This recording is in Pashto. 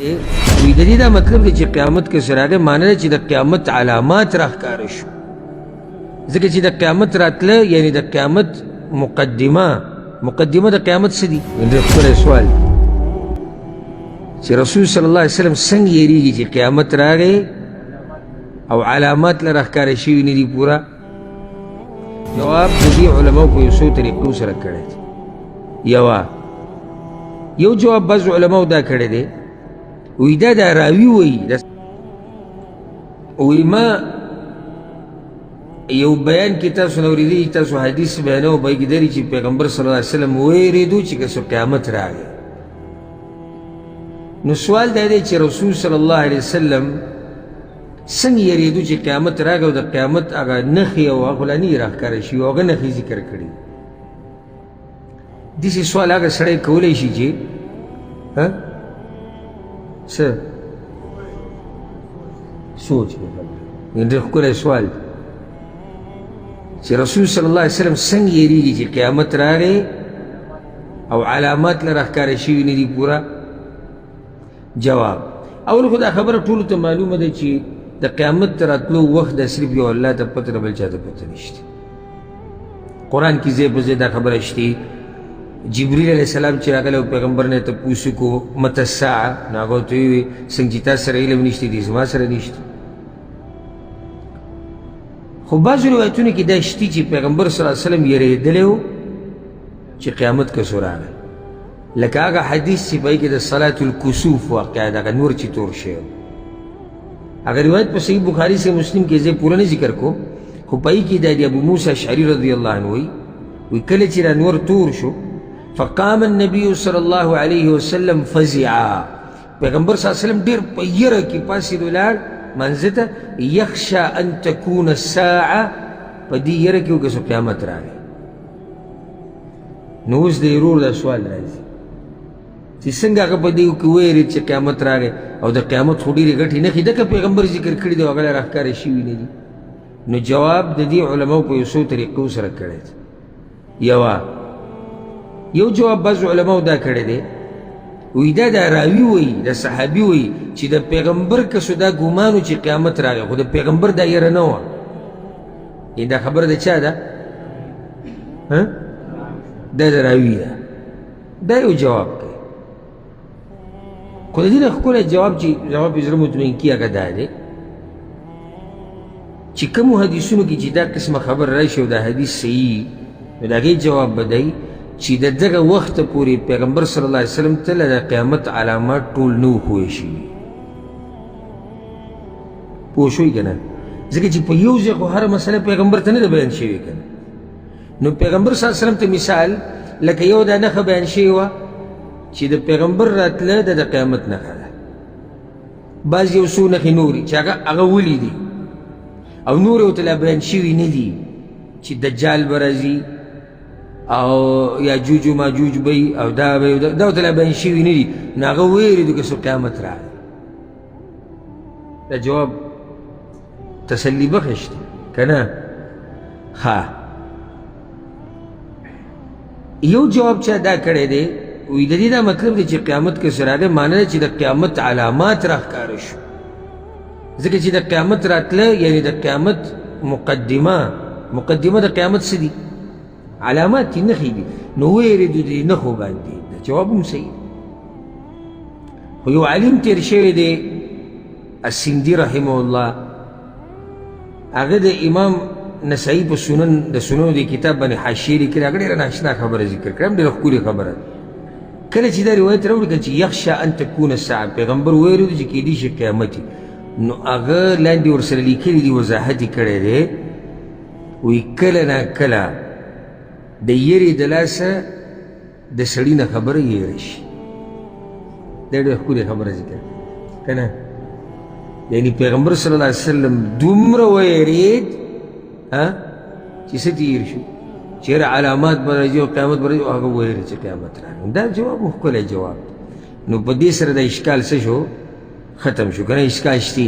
وی د دې دا مطلب دی چې قیامت کې سراغه معنی دی چې د قیامت علامات راښکاره شو ځکه چې د قیامت راتله یعنی د قیامت مقدمه د قیامت څه دي د خپل سوال چې رسول صلی الله علیه وسلم څنګه یریږي چې قیامت راغی او علامات له راښکاره شوي نه دي پوره جواب د دې علماو په یو څو طریقو سره کړی دی یو جواب بعض علماو دا کړی دی وی دا راوي وی وی ما یو بیان کې تاسو نه اورېدلی تاسو حدیث بیانو به کې دري چې پیغمبر صلی الله علیه وسلم ویرېدو چې که قیامت راغی نو سوال دا دی چې رسول صلی الله علیه وسلم څنګه یریدو چې قیامت راغی او د قیامت هغه نښې او هغه لا نه یې راښکاره شي او هغه نښې ذکر کړي داسې سوال هغه سړی کولی شي چې څه سوچ ډېر ښکلی سوال دی چې رسول صلی الله علیه وسلم څنګه یریږي چې قیامت راغی او علامات له راښکاره شوي نه دي پوره جواب اول خو دا خبره ټولو ته معلومه ده چې د قیامت ته راتلو وخت د صرف یو الله ته پته بل چا ته پته نشته قرآن کې ځای په ځای دا خبره شته جبریل علیه السلام چې راغلی او پیغمبر نه تپوس وکړو مته الساعه نو هغه ورته وویل څنګه چې تا سره علم نشته دی زما سره نشته خو بعضو روایتونو کې دا شته چې پیغمبر صلی الله علیه وسلم یریدلی و چې قیامت کسو راغی لکه هغه حدیث چې په هغې کې د صلات الکسوف واقعه د هغه نور چې تور شوی هغه روایت په صحیح بخاري سے مسلم کې زه پوره نه ذکر کوم خو په هغې کې د ابو موسی اشعري رضی الله عنه وی کله چې دا نور تور شو فقام النبي صلی الله علیه وسلم فزعا پیغمبر صلی الله علیه وسلم ډېر په یره کې پاسېد ولاړ منځ ته یخشى ان تكون الساعه په دې یره کې وکړه قیامت راغی نو اوس د ورور دا سوال راځي چې څنګه هغه په دې کې ویرېد چې قیامت راغی او د قیامت خو ډېرې ګټې نښې ځکه پیغمبر ذکر کړي دي او هغه له راښکاره شوي نه دي نو جواب د دې علماو په یو څو طریقو سره کړی دی یو جواب بعض علماو دا کړی دی وی دا راوي وی د صحابي وی چې د پیغمبر کسو دا ګمان و چې قیامت راغی خو د پیغمبر دا یره نه وه دا خبره د چا ده دا د راوي ده دا یو جواب کوي خو د دې نه ښکلی جواب چې جواب یې زړه مطمئن کي هغه دا دی چې کومو حدیثونو کې چې دا قسمه خبر راشي او دا حدیث صحیح نو د هغې جواب به دی چې د دغه وخته پورې پیغمبر صلی الله علیه وسلم ته د قیامت علامات ټول نه وو ښوی شوي پوه شوئ که نه ځکه چې په یو ځای خو هره مسله پیغمبر ته نه ده بیان شوې که نه نو پیغمبر صلی الله علیه وسلم ته مثال لکه یو دا نښه بیان شوې وه چې د پیغمبر راتله د قیامت نښه ده بعض یو څو نښې نورې چې هغه ولیدي او نورې ورته لا بیان شوي نه دي چې دجال به راځي او یاجوج و ماجوج بی او دا بی دا ورته لا بیان شوي نه دي نو هغه ویرېدو که څه قیامت راغی دا جواب تسلی بخش دی که نه یو جواب چا دا کړی دی وی د دې دا مطلب دی چې قیامت کې څه راغی معنی ده چې د قیامت علامات راښکاره شو ځکه چې د قیامت راتله یعنی د قیامت مقدمه د قیامت څه دي علامات یې نښې دي نو ویرېدو دې نښو باندې دا جواب هم صحیح خو یو عالم تېر شوی دی السندي رحمه الله هغه د امام نسائی په د سننو د کتاب باندې حاشیې لیکلې هغه ډېره ناشنا خبره ذکر کړې هم ډېره ښکلې خبره کله چې دا روایت راوړي که چې یخشى ان تكون الساعه پیغمبر ویرېدو چې کیدی شي قیامت نو هغه لاندې ورسره لیکلي دي وضاحت یې کړی دی وی کله نا کله د یرې د لاسه د سړي نه خبره یېره شي دا ډېره ښکلې خبره ذکر که نه یعنی پیغمبر صلی الله علیه وسلم دومره ویرېد چې څه ته یېر شو چېرې علامات به راځي او قیامت به راځي او هغه ویرېد چې قیامت راغی دا جواب ښکلی جواب نو په دې سره د اشکال څه شو ختم شو که نه اشکال شتې